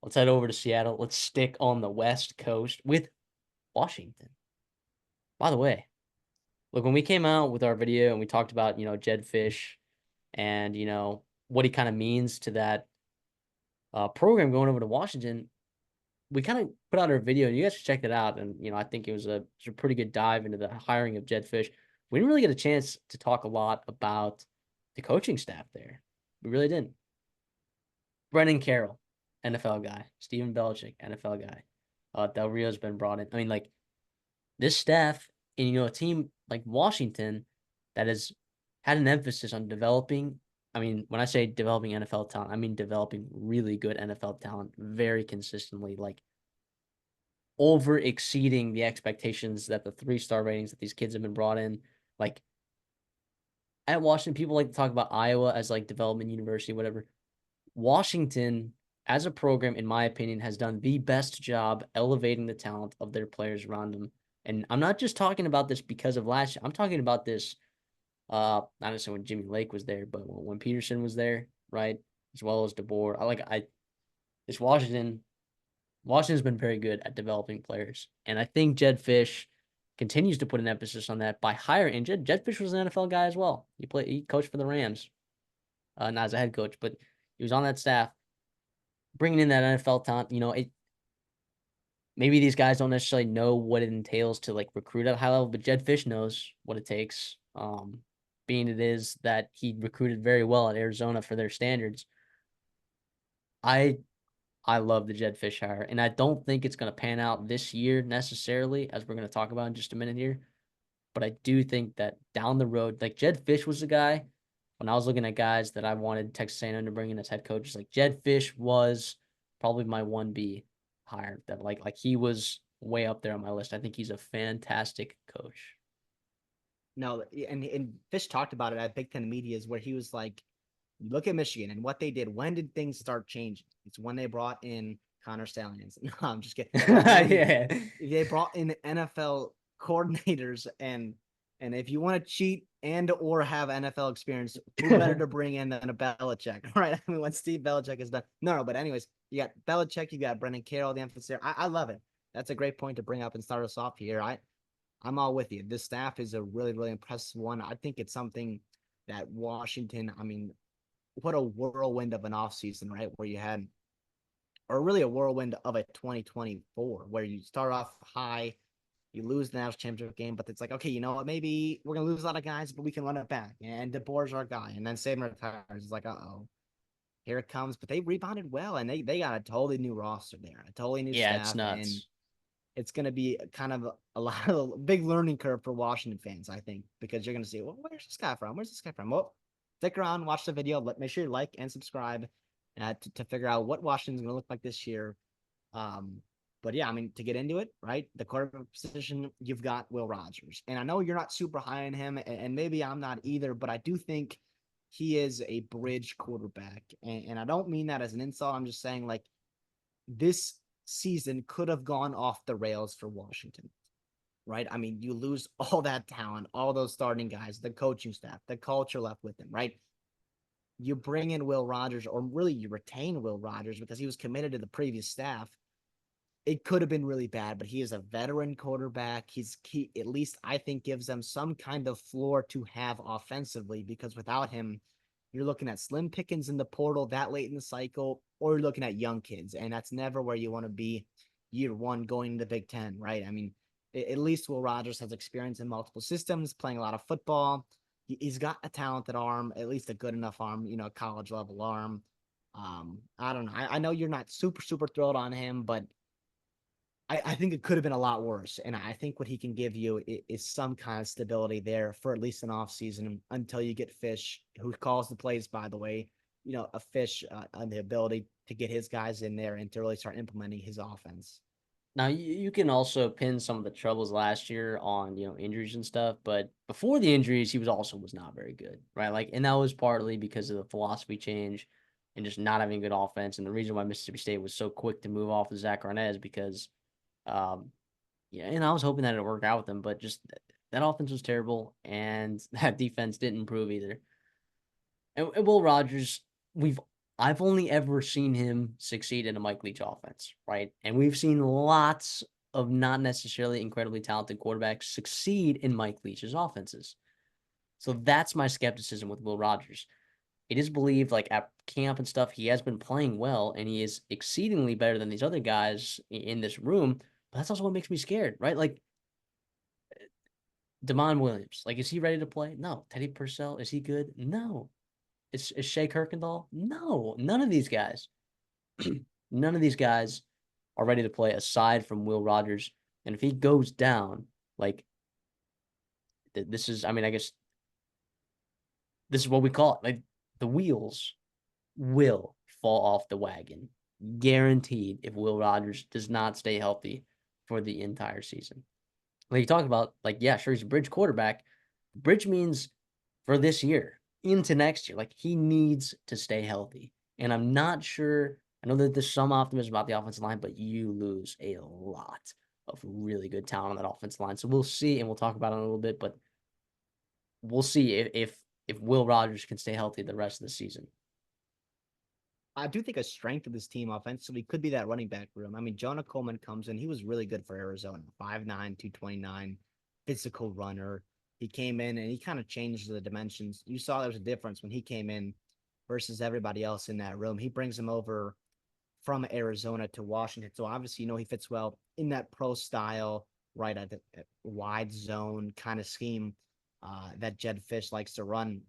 Let's head over to Seattle. Let's stick on the West Coast with Washington. By the way, look, when we came out with our video and we talked about, Jed Fish and, what he kind of means to that program going over to Washington, we kind of put out our video and you guys should check it out. And, I think it was a pretty good dive into the hiring of Jed Fish. We didn't really get a chance to talk a lot about the coaching staff there. We really didn't. Brennan Carroll, NFL guy. Steven Belichick, NFL guy. Del Rio's been brought in. I mean, like, this staff and, a team like Washington that has had an emphasis on developing. I mean, when I say developing NFL talent, I mean developing really good NFL talent very consistently, like over exceeding the expectations that the 3-star ratings that these kids have been brought in. Like, at Washington, people like to talk about Iowa as like development university, whatever. Washington, as a program, in my opinion, has done the best job elevating the talent of their players around them. And I'm not just talking about this because of last year. I'm talking about this, not necessarily when Jimmy Lake was there, but when Peterson was there, right? As well as DeBoer. This Washington's been very good at developing players. And I think Jed Fish continues to put an emphasis on that by hiring. And Jed Fish was an NFL guy as well. He coached for the Rams, not as a head coach, but he was on that staff. Bringing in that NFL talent, maybe these guys don't necessarily know what it entails to like recruit at a high level, but Jed Fish knows what it takes. Being it is that he recruited very well at Arizona for their standards. I love the Jed Fish hire, and I don't think it's going to pan out this year necessarily, as we're going to talk about in just a minute here. But I do think that down the road, like Jed Fish was the guy when I was looking at guys that I wanted Texas A&M to bring in as head coaches. Like Jed Fish was probably my 1B hire. That like he was way up there on my list. I think he's a fantastic coach. No, and Fish talked about it at Big Ten Media's where he was like, look at Michigan and what they did. When did things start changing? It's when they brought in Connor Stallions. No, I'm just kidding. When Yeah. they brought in NFL coordinators and if you want to cheat and or have NFL experience, who better to bring in than a Belichick, right? I mean, when Steve Belichick is done. No, but anyways, you got Belichick, you got Brendan Carroll, the emphasis there. I love it. That's a great point to bring up and start us off here. I'm all with you. This staff is a really, really impressive one. I think it's something that Washington, I mean, what a whirlwind of an offseason, right? Where you had, or really a whirlwind of a 2024, where you start off high, you lose the national championship game, but it's like, okay, you know what? Maybe we're going to lose a lot of guys, but we can run it back. And DeBoer's our guy. And then Saban retires. It's like, uh-oh, here it comes. But they rebounded well, and they got a totally new roster there, a totally new Yeah, it's staff. And nuts. it's going to be kind of a lot of a big learning curve for Washington fans, I think, because you're going to see, well, where's this guy from? Where's this guy from? Well, stick around, watch the video. Make sure you like and subscribe to figure out what Washington's going to look like this year. Um, but yeah, I mean, to get into it, right? The quarterback position, you've got Will Rogers. And I know you're not super high on him, and maybe I'm not either, but I do think he is a bridge quarterback. And I don't mean that as an insult. I'm just saying, like, this season could have gone off the rails for Washington, right? I mean, you lose all that talent, all those starting guys, the coaching staff, the culture left with them, right? You bring in Will Rogers, or really you retain Will Rogers because he was committed to the previous staff. It could have been really bad, but he is a veteran quarterback. He at least I think gives them some kind of floor to have offensively because without him, you're looking at slim pickings in the portal that late in the cycle, or you're looking at young kids, and that's never where you want to be year one going to the Big Ten, right? I mean, at least Will Rogers has experience in multiple systems, playing a lot of football. He's got a talented arm, at least a good enough arm, college level arm. I don't know. I know you're not super thrilled on him, but I think it could have been a lot worse. And I think what he can give you is some kind of stability there for at least an off season until you get Fish, who calls the plays, by the way, a Fish on the ability to get his guys in there and to really start implementing his offense. Now you can also pin some of the troubles last year on injuries and stuff, but before the injuries, he was not very good, right? Like, and that was partly because of the philosophy change and just not having good offense. And the reason why Mississippi State was so quick to move off of Zach Arnett is because, yeah, and I was hoping that it would work out with them, but just that offense was terrible, and that defense didn't improve either. And Will Rogers, we've I've only ever seen him succeed in a Mike Leach offense, right? And we've seen lots of not necessarily incredibly talented quarterbacks succeed in Mike Leach's offenses. So that's my skepticism with Will Rogers. It is believed, like at camp and stuff, he has been playing well and he is exceedingly better than these other guys in this room. But that's also what makes me scared, right? Like Damon Williams, like, is he ready to play? No. Teddy Purcell, is he good? No. Is Shea Kirkendall? No. None of these guys. None of these guys are ready to play aside from Will Rogers. And if he goes down, like, this is, I mean, I guess this is what we call it. Like, the wheels will fall off the wagon, guaranteed, if Will Rogers does not stay healthy for the entire season. Like you talk about, like, yeah, sure, he's a bridge quarterback. Bridge means for this year into next year. Like, he needs to stay healthy. And I'm not sure. I know that there's some optimism about the offensive line, but you lose a lot of really good talent on that offensive line. So we'll see, and we'll talk about it in a little bit, but we'll see if Will Rogers can stay healthy the rest of the season. I do think a strength of this team offensively could be that running back room. I mean, Jonah Coleman comes in. He was really good for Arizona. 5'9", 229, physical runner. He came in and he kind of changed the dimensions. You saw there was a difference when he came in versus everybody else in that room. He brings him over from Arizona to Washington. So obviously, he fits well in that pro style, right, at the wide zone kind of scheme that Jed Fish likes to run.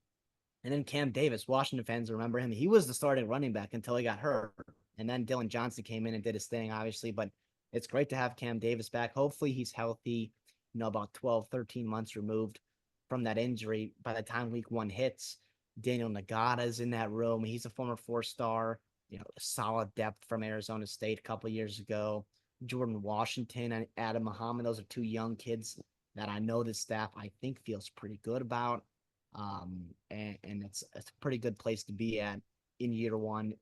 And then Cam Davis, Washington fans remember him. He was the starting running back until he got hurt. And then Dylan Johnson came in and did his thing, obviously. But it's great to have Cam Davis back. Hopefully he's healthy, about 12, 13 months removed from that injury. By the time week one hits, Daniel Nagata's in that room. He's a former 4-star, solid depth from Arizona State a couple years ago. Jordan Washington and Adam Muhammad, those are two young kids that I know the staff, I think, feels pretty good about. And it's a pretty good place to be at in year one,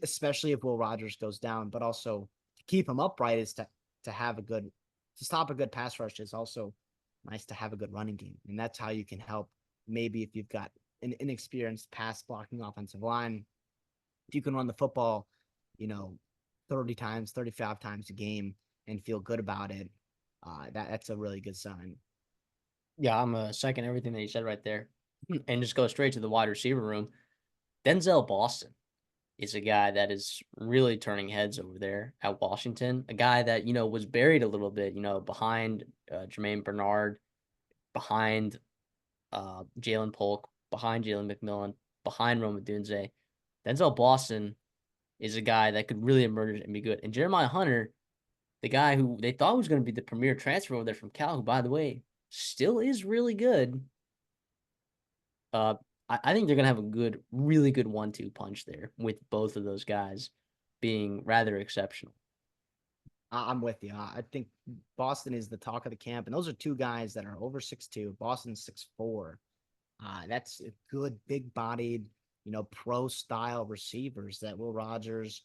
especially if Will Rogers goes down. But also to keep him upright is to have a good to stop a good pass rush is also nice to have a good running game, and that's how you can help. Maybe if you've got an inexperienced pass blocking offensive line, if you can run the football, 30 times, 35 times a game and feel good about it, that's a really good sign. Yeah, I'm second everything that you said right there. And just go straight to the wide receiver room. Denzel Boston is a guy that is really turning heads over there at Washington. A guy that, was buried a little bit, behind Jermaine Bernard, behind Jalen Polk, behind Jalen McMillan, behind Rome Odunze. Denzel Boston is a guy that could really emerge and be good. And Jeremiah Hunter, the guy who they thought was going to be the premier transfer over there from Cal, who, by the way, still is really good. Uh, I think they're gonna have a really good 1-2 punch there with both of those guys being rather exceptional. I'm with you. I think Boston is the talk of the camp, and those are two guys that are over 6'2". Boston's 6'4". That's good, big-bodied, pro-style receivers that Will Rogers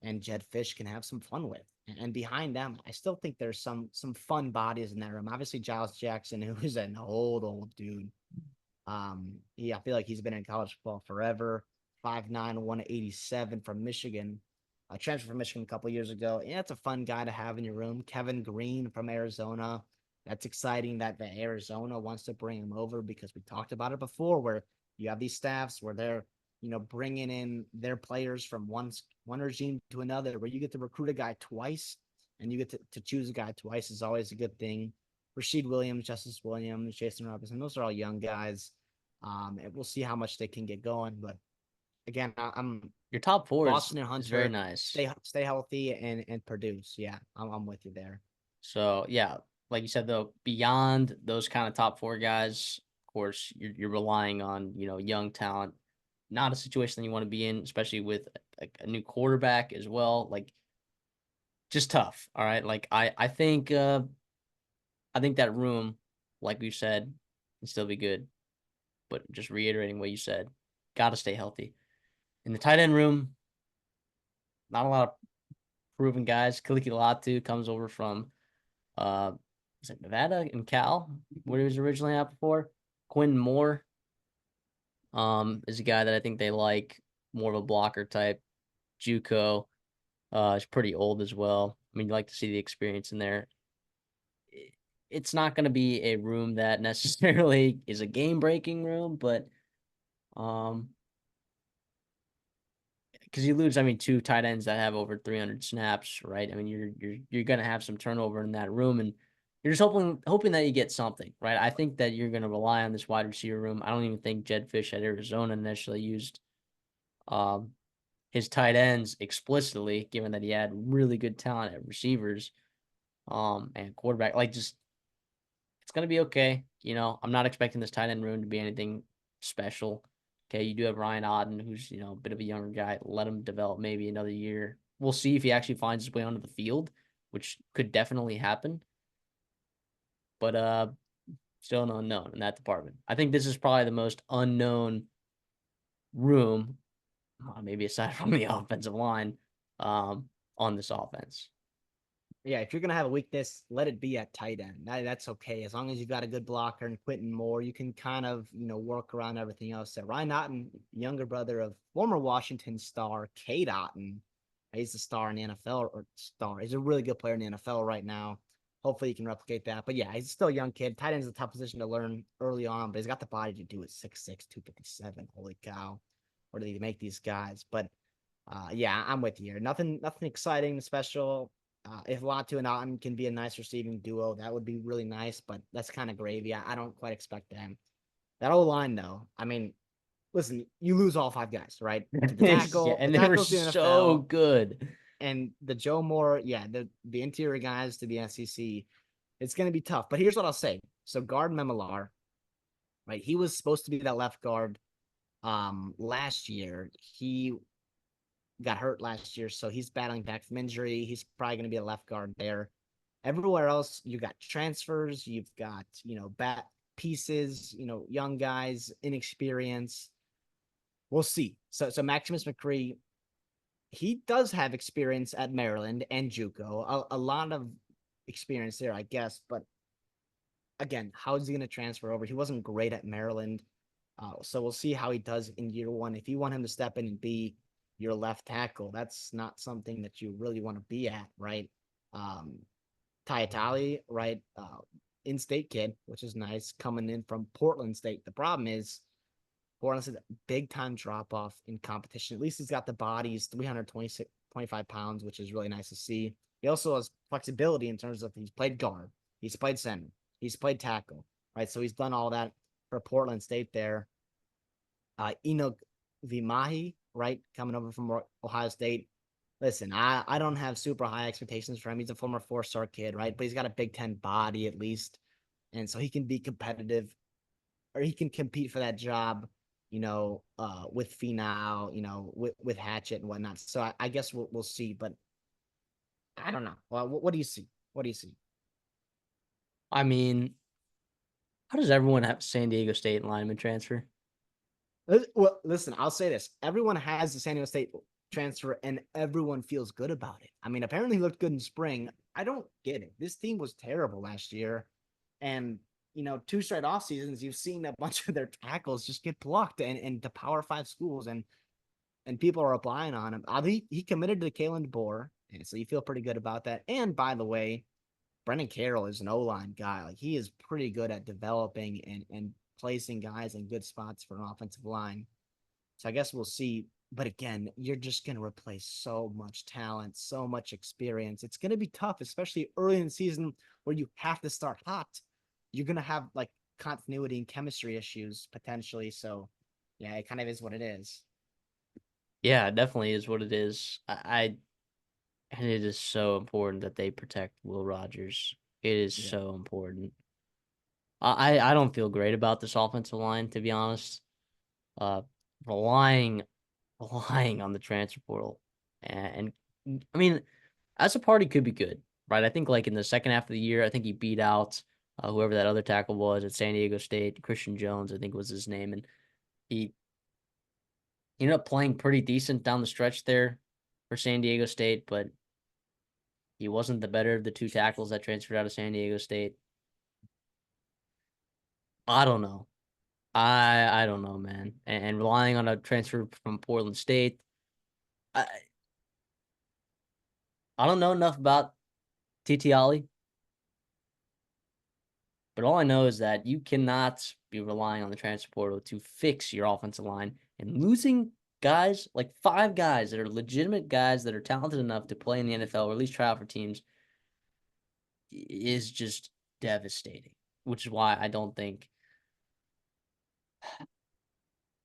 and Jed Fish can have some fun with. And behind them, I still think there's some fun bodies in that room. Obviously, Giles Jackson, who is an old dude. I feel like he's been in college football forever. 5'9", 187 from Michigan. Transferred from Michigan a couple years ago. Yeah, it's a fun guy to have in your room. Kevin Green from Arizona. That's exciting that the Arizona wants to bring him over because we talked about it before, where you have these staffs where they're bringing in their players from one regime to another, where you get to recruit a guy twice and you get to choose a guy twice is always a good thing. Rasheed Williams, Justice Williams, Jason Robinson, those are all young guys. And we'll see how much they can get going. But again, I'm Your top four Boston and is very Hunter, nice. stay healthy and produce. Yeah, I'm with you there. So yeah, like you said though, beyond those kind of top four guys, of course, you're relying on young talent. Not a situation that you want to be in, especially with a new quarterback as well. Like, just tough. All right, like I think that room, like we said, can still be good. But just reiterating what you said, got to stay healthy. In the tight end room, not a lot of proven guys. Kaliki Latu comes over from is it Nevada and Cal, where he was originally at before. Quinn Moore is a guy that I think they like. more of a blocker type. JUCO is pretty old as well. I mean, you like to see the experience in there. It's not going to be a room that necessarily is a game breaking room, but um, because you lose, I mean, two tight ends that have over 300 snaps, right? I mean, you're going to have some turnover in that room, and you're just hoping that you get something, right? I think that you're going to rely on this wide receiver room. I don't even think Jed Fish at Arizona initially used um, his tight ends explicitly, given that he had really good talent at receivers and quarterback. Like, just it's gonna be okay. I'm not expecting this tight end room to be anything special. Okay, you do have Ryan Odden, who's a bit of a younger guy. Let him develop maybe another year. We'll see if he actually finds his way onto the field, which could definitely happen. But still an unknown in that department. I think this is probably the most unknown room, maybe aside from the offensive line, on this offense. Yeah, if you're gonna have a weakness, let it be at tight end. That's okay. As long as you've got a good blocker and Quentin Moore, you can kind of work around everything else. So Ryan Otten, younger brother of former Washington star Kate Otten, he's a star in the NFL or star. He's a really good player in the NFL right now. Hopefully, he can replicate that. But yeah, he's still a young kid. Tight end is a tough position to learn early on, but he's got the body to do it. 6'6", 257. Holy cow! Where do they make these guys? But yeah, I'm with you here. Nothing exciting, special. If Latu and Otten can be a nice receiving duo, that would be really nice, but that's kind of gravy. I don't quite expect them. That old line, though, I mean, listen, you lose all five guys, right? To the Yeah, tackle, the and they were tackle's the so NFL, good. and the Joe Moore, yeah, the interior guys to the SEC. It's going to be tough. But here's what I'll say. So guard Memelar, right? He was supposed to be that left guard last year. He got hurt last year, so he's battling back from injury. He's probably going to be a left guard there. Everywhere else, you got transfers, you've got bat pieces, young guys, inexperience. We'll see. So Maximus McCree, he does have experience at Maryland and JUCO, a lot of experience there, I guess. But again, how is he going to transfer over? He wasn't great at Maryland. So we'll see how he does in year one. If you want him to step in and be your left tackle, that's not something that you really want to be at, right? Tyatali, right? In-state kid, which is nice, coming in from Portland State. The problem is Portland's a big time drop off in competition. At least he's got the body. He's 325 pounds, which is really nice to see. He also has flexibility in terms of he's played guard, he's played center, he's played tackle, right? So he's done all that for Portland State there. Enoch Vimahi, right, coming over from Ohio State. Listen, I don't have super high expectations for him. He's a former 4-star kid, right? But he's got a Big Ten body at least. And so he can be competitive, or he can compete for that job, with Finau, with Hatchet and whatnot. So I guess we'll see. But I don't know. Well, what do you see? What do you see? I mean, how does everyone have San Diego State lineman transfer? Well, listen, I'll say this. Everyone has the San Diego State transfer, and everyone feels good about it. I mean, apparently he looked good in spring. I don't get it. This team was terrible last year. And, 2 straight off seasons, you've seen a bunch of their tackles just get blocked and to Power 5 schools, and people are applying on him. He committed to Kalen DeBoer, and so you feel pretty good about that. And by the way, Brendan Carroll is an O-line guy. Like, he is pretty good at developing and placing guys in good spots for an offensive line. So I guess we'll see. But again, you're just going to replace so much talent, so much experience. It's going to be tough, especially early in the season where you have to start hot. You're going to have like continuity and chemistry issues potentially. So yeah, it kind of is what it is. Yeah, it definitely is what it is. And it is so important that they protect Will Rogers. It is Yeah. so important. I don't feel great about this offensive line, to be honest. Uh, relying relying on the transfer portal, and I mean, as a party could be good, right? I think like in the second half of the year, I think he beat out whoever that other tackle was at San Diego State, Christian Jones, I think was his name, and he ended up playing pretty decent down the stretch there for San Diego State, but he wasn't the better of the two tackles that transferred out of San Diego State. I don't know. I don't know, man. And relying on a transfer from Portland State, I I don't know enough about TT Ollie, but all I know is that you cannot be relying on the transfer portal to fix your offensive line, and losing guys like 5 guys that are legitimate guys that are talented enough to play in the NFL or at least try out for teams is just devastating. Which is why I don't think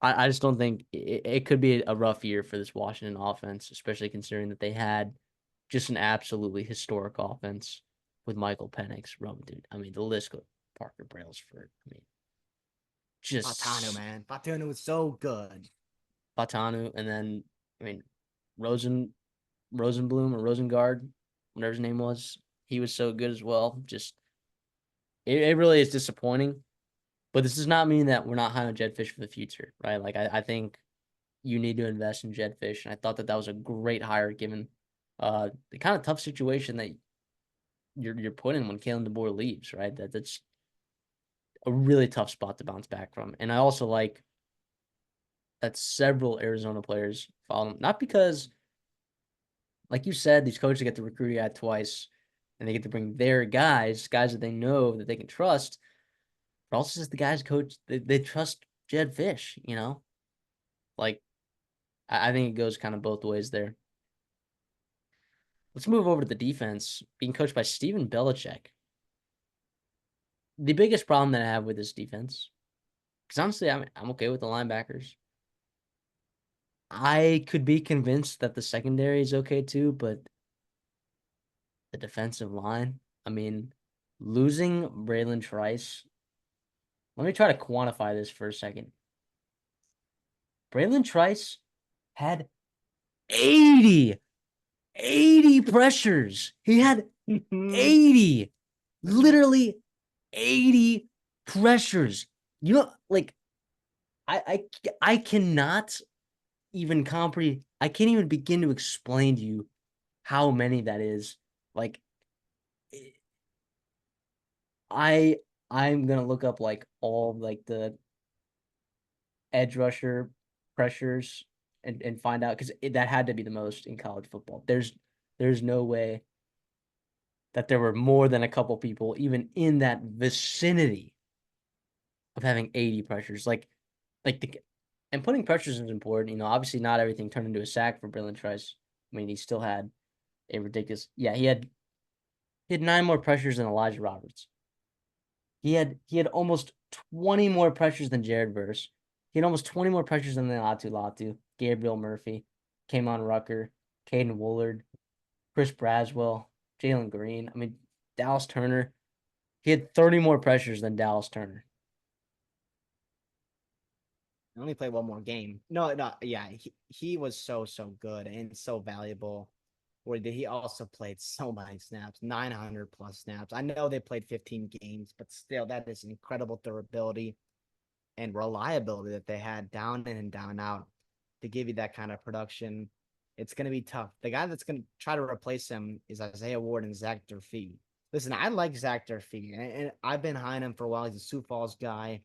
I just don't think it could be a rough year for this Washington offense, especially considering that they had just an absolutely historic offense with Michael Penix, dude. I mean, the list goes Parker Brailsford. I mean, Fatano, just man. Fatano was so good. Batanu, and then I mean, Rosen Rosenblum or Rosengard, whatever his name was, he was so good as well. Just it really is disappointing. But this does not mean that we're not high on Jedfish for the future, right? Like I think you need to invest in Jedfish, and I thought that that was a great hire given the kind of tough situation that you're put in when Kalen DeBoer leaves, right? That's a really tough spot to bounce back from. And I also like that several Arizona players follow him, not because, like you said, these coaches get to recruit a guy twice, and they get to bring their guys that they know that they can trust, but also just the guys coach they trust Jed Fish, you know? Like I think it goes kind of both ways there. Let's move over to the defense, being coached by Steven Belichick. The biggest problem that I have with this defense, because honestly, I'm okay with the linebackers. I could be convinced that the secondary is okay too, but the defensive line, I mean, losing Braylon Trice. Let me try to quantify this for a second. Braylon Trice had 80, 80 pressures. He had 80, literally 80 pressures. You know, like I cannot even comprehend. I can't even begin to explain to you how many that is. Like I I'm gonna look up like all like the edge rusher pressures and find out because that had to be the most in college football. There's no way that there were more than a couple people even in that vicinity of having 80 pressures. Like the and putting pressures is important. You know, obviously not everything turned into a sack for Brilliant Trice. I mean, he still had a ridiculous. Yeah, he had 9 more pressures than Elijah Roberts. He had almost 20 more pressures than Jared Verse. He had almost 20 more pressures than Latu, Gabriel Murphy, Kamon Rucker, Caden Woolard, Chris Braswell, Jalen Green. I mean, Dallas Turner. He had 30 more pressures than Dallas Turner. I only played one more game. No, no, yeah, he was so good and so valuable. Where he also played so many snaps, 900 plus snaps. I know they played 15 games, but still, that is incredible durability and reliability that they had down in and down out to give you that kind of production. It's going to be tough. The guy that's going to try to replace him is Isaiah Ward and Zach Durfee. Listen, I like Zach Durfee, and I've been high on him for a while. He's a Sioux Falls guy,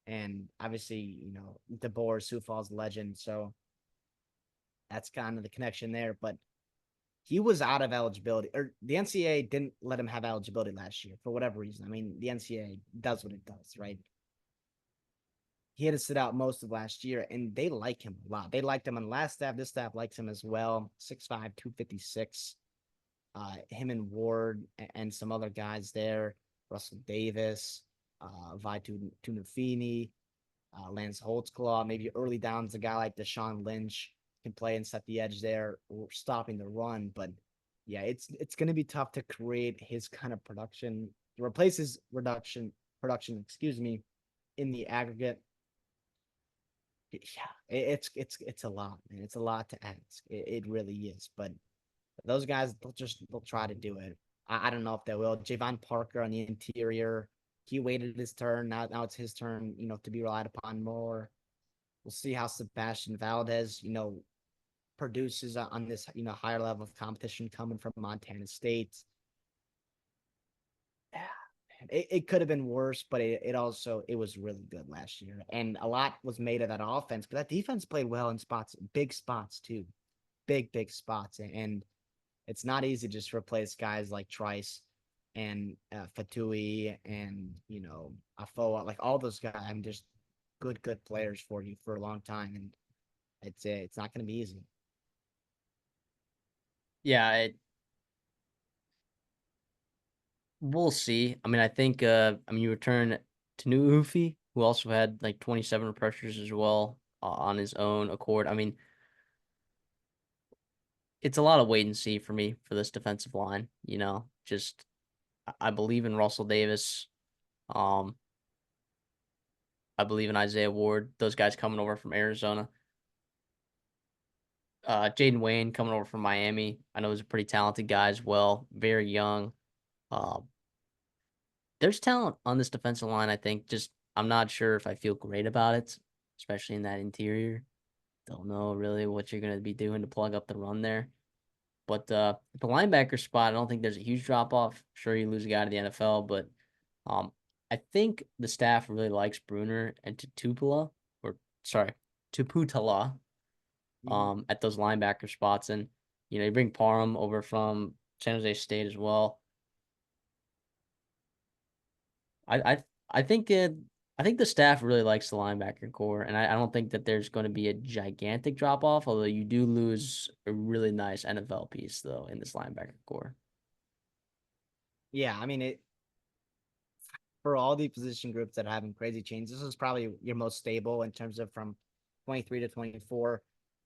and obviously, DeBoer, Sioux Falls legend. So that's kind of the connection there. But he was out of eligibility, or the NCAA didn't let him have eligibility last year for whatever reason. I mean, the NCAA does what it does, right? He had to sit out most of last year, and they like him a lot. They liked him on the last staff. This staff likes him as well. 6'5", 256. Him and Ward and some other guys there. Russell Davis, Vi Tunafini, Lance Holtzclaw. Maybe early downs, a guy like Deshaun Lynch can play and set the edge there, or stopping the run. But yeah, it's going to be tough to create his kind of production, to replace his production, excuse me, in the aggregate. Yeah, it's a lot, man. It's a lot to ask. It really is. But those guys, they'll try to do it. I don't know if they will. Javon Parker on the interior, he waited his turn. Now it's his turn, to be relied upon more. We'll see how Sebastian Valdez, produces on this, higher level of competition coming from Montana State. Yeah, it could have been worse, but it was really good last year, and a lot was made of that offense. But that defense played well in big spots too, big spots, and it's not easy to just replace guys like Trice and Fatui and Afoa, like all those guys. I'm just good players for you for a long time, and it's not going to be easy. Yeah, we'll see. I mean, I think you return to New Ufi, who also had like 27 pressures as well on his own accord. I mean, it's a lot of wait and see for me for this defensive line. Just I believe in Russell Davis. Um, I believe in Isaiah Ward. Those guys coming over from Arizona. Jaden Wayne coming over from Miami. I know he's a pretty talented guy as well. Very young. Uh, there's talent on this defensive line. I think. Just I'm not sure if I feel great about it, especially in that interior. Don't know really what you're gonna be doing to plug up the run there. But at the linebacker spot, I don't think there's a huge drop off. Sure, you lose a guy to the NFL, but um, I think the staff really likes Bruner and Tutupula, or sorry, Tuputala, Mm-hmm. at those linebacker spots, and you bring Parham over from San Jose State as well. I I I think I think the staff really likes the linebacker core, and I don't think that there's going to be a gigantic drop off. Although you do lose a really nice NFL piece though in this linebacker core. Yeah, I mean it for all the position groups that are having crazy changes. This is probably your most stable in terms of from 23 to 24.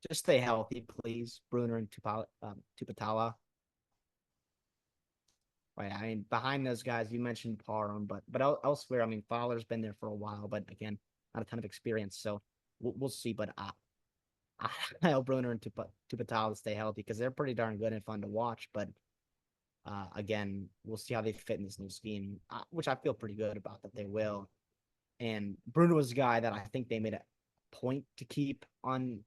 Just stay healthy, please. Bruner and Tupatala. Right. I mean, behind those guys, you mentioned Parham, but elsewhere, I mean, Fowler's been there for a while, but again, not a ton of experience. So we'll see. But I hope Bruner and Tupatala stay healthy because they're pretty darn good and fun to watch. But again, we'll see how they fit in this new scheme, which I feel pretty good about that they will. And Bruno was a guy that I think they made a point to keep on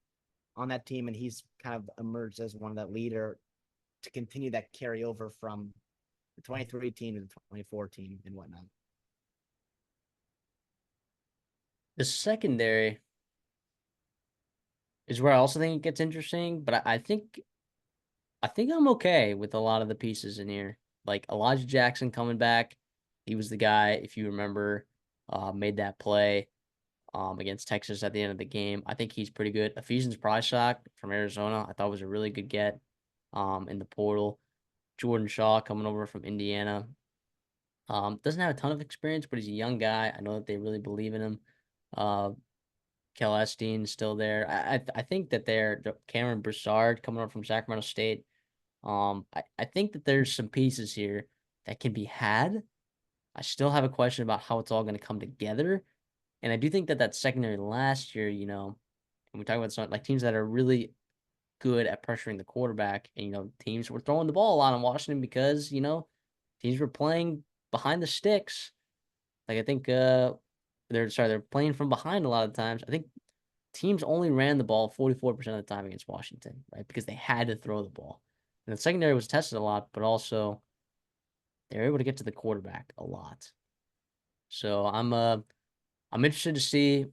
that team, and he's kind of emerged as one of that leader to continue that carryover from the 23 team to the 24 team and whatnot. The secondary is where I also think it gets interesting, but I think I'm okay with a lot of the pieces in here. Like Elijah Jackson coming back, he was the guy, if you remember, made that play against Texas at the end of the game. I think he's pretty good. Ephesians Prysock from Arizona, I thought was a really good get in the portal. Jordan Shaw coming over from Indiana. Doesn't have a ton of experience, but he's a young guy. I know that they really believe in him. Uh, Kel Estein still there. I think that Cameron Broussard coming over from Sacramento State. I think that there's some pieces here that can be had. I still have a question about how it's all going to come together. And I do think that that secondary last year, when we talk about some like teams that are really good at pressuring the quarterback, and teams were throwing the ball a lot in Washington because teams were playing behind the sticks. Like I think they're playing from behind a lot of times. I think teams only ran the ball 44% of the time against Washington, right? Because they had to throw the ball. And the secondary was tested a lot, but also they were able to get to the quarterback a lot. So I'm interested to see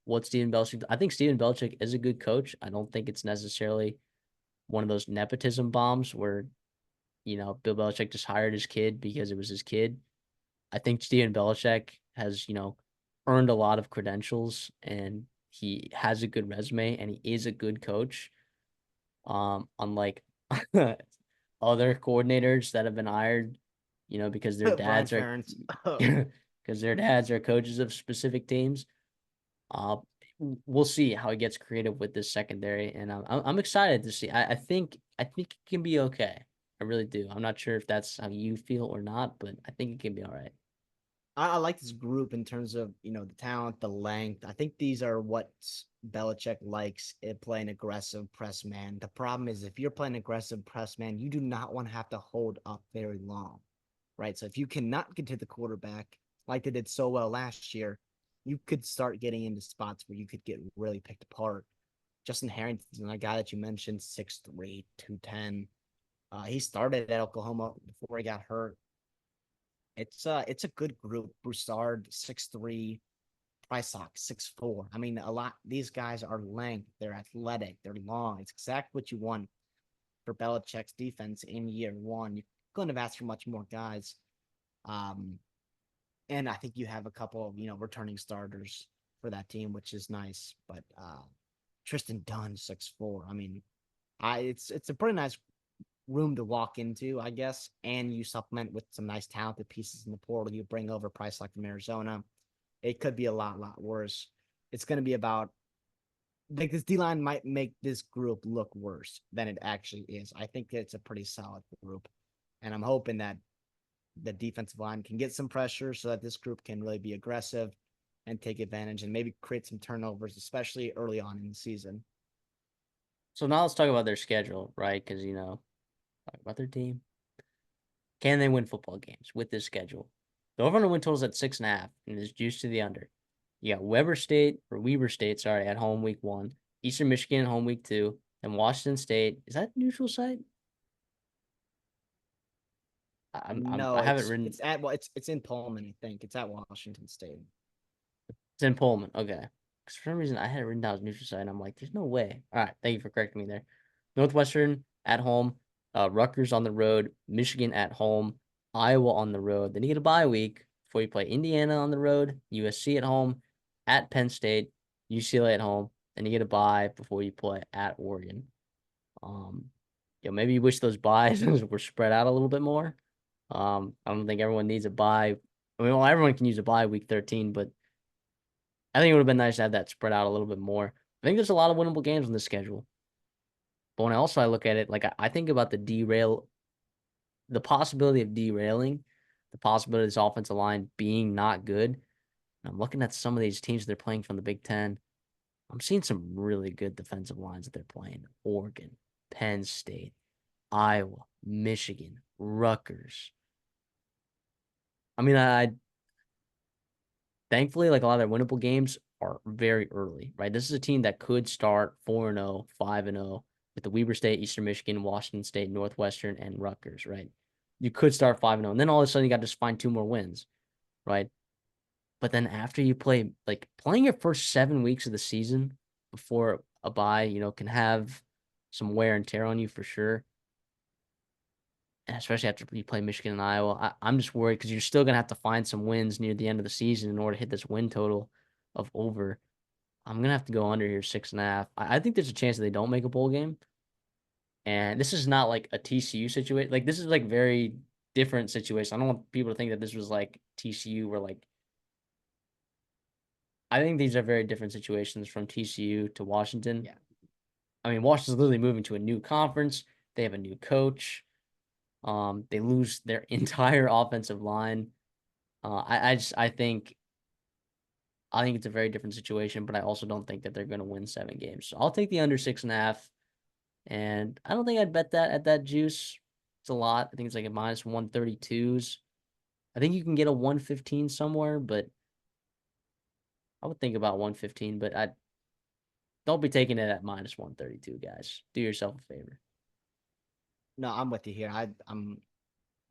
what Steven Belichick. I think Steven Belichick is a good coach. I don't think it's necessarily one of those nepotism bombs where Bill Belichick just hired his kid because it was his kid. I think Steven Belichick has earned a lot of credentials and he has a good resume and he is a good coach. Unlike other coordinators that have been hired, because their Brian dads are Ferentz. because their dads are coaches of specific teams. Uh, we'll see how he gets creative with this secondary, and I'm excited to see. I think it can be okay. I really do. I'm not sure if that's how you feel or not, but I think it can be all right. I like this group in terms of the talent, the length. I think these are what Belichick likes at playing aggressive press man. The problem is if you're playing aggressive press man, you do not want to have to hold up very long, right? So if you cannot get to the quarterback like they did so well last year, you could start getting into spots where you could get really picked apart. Justin Harrington, a guy that you mentioned, 6'3", 210. He started at Oklahoma before he got hurt. It's a good group. Broussard 6'3", Prysock 6'4". I mean, a lot. These guys are length. They're athletic. They're long. It's exactly what you want for Belichick's defense in year one. You couldn't have asked for much more guys. Um, and I think you have a couple of returning starters for that team, which is nice. But Tristan Dunn 6'4". I mean, it's a pretty nice room to walk into, I guess. And you supplement with some nice talented pieces in the portal. You bring over Price like from Arizona. It could be a lot worse. It's going to be about like this D line might make this group look worse than it actually is. I think it's a pretty solid group, and I'm hoping that the defensive line can get some pressure so that this group can really be aggressive and take advantage and maybe create some turnovers, especially early on in the season. So now let's talk about their schedule, right? Because talk about their team. Can they win football games with this schedule? The over-under win total is at 6.5, and is juiced to the under. You got Weber State, sorry, at home week 1, Eastern Michigan home week 2, and Washington State. Is that neutral site? I No, have it it's written. it's at well, it's in Pullman, I think. It's at Washington State. It's in Pullman. Okay. Because for some reason I had it written down as neutral site, and I'm like, there's no way. All right, thank you for correcting me there. Northwestern at home, Rutgers on the road, Michigan at home, Iowa on the road. Then you get a bye week before you play Indiana on the road, USC at home, at Penn State, UCLA at home. Then you get a bye before you play at Oregon. Um, maybe you wish those buys were spread out a little bit more. I don't think everyone needs a bye. I mean, well, everyone can use a bye week 13, but I think it would have been nice to have that spread out a little bit more. I think there's a lot of winnable games on the schedule. But when I look at it, like I think about the possibility of derailing, the possibility of this offensive line being not good. And I'm looking at some of these teams they're playing from the Big Ten. I'm seeing some really good defensive lines that they're playing. Oregon, Penn State, Iowa, Michigan, Rutgers. I mean, I thankfully, like a lot of their winnable games are very early, right? This is a team that could start 4-0, 5-0 with the Weber State, Eastern Michigan, Washington State, Northwestern, and Rutgers, right? You could start 5-0, and then all of a sudden you got to just find 2 more wins, right? But then after you play, like playing your first 7 weeks of the season before a bye, can have some wear and tear on you for sure. And especially after you play Michigan and Iowa, I'm just worried because you're still gonna have to find some wins near the end of the season in order to hit this win total of over. I'm gonna have to go under here 6.5. I think there's a chance that they don't make a bowl game. And this is not like a TCU situation. Like this is like very different situation. I don't want people to think that this was like TCU where like I think these are very different situations from TCU to Washington. Yeah. I mean, Washington's literally moving to a new conference. They have a new coach. They lose their entire offensive line. I think it's a very different situation, but I also don't think that they're going to win 7 games. So I'll take the under 6.5, and I don't think I'd bet that at that juice. It's a lot. I think it's like a minus 132s. I think you can get a 115 somewhere, but I would think about 115. But I don't be taking it at minus 132, guys. Do yourself a favor. No, I'm with you here. I'm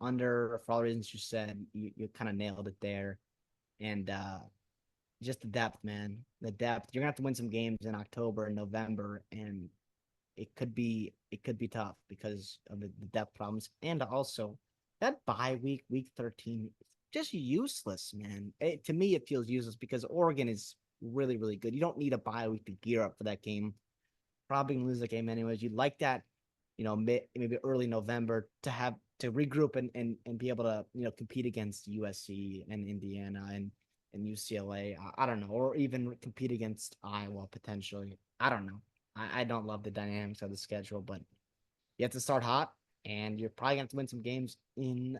under for all the reasons you said. You kind of nailed it there, and just the depth, man. The depth. You're gonna have to win some games in October and November, and it could be tough because of the depth problems, and also that bye week, week 13, just useless, man. To me, it feels useless because Oregon is really good. You don't need a bye week to gear up for that game. Probably gonna lose the game anyways. You'd like that, maybe early November to regroup and be able to compete against USC and Indiana and UCLA. I don't know, or even compete against Iowa potentially. I don't know. I don't love the dynamics of the schedule, but you have to start hot, and you're probably going to have to win some games in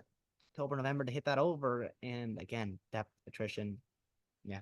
October, November to hit that over. And again, depth, attrition, yeah.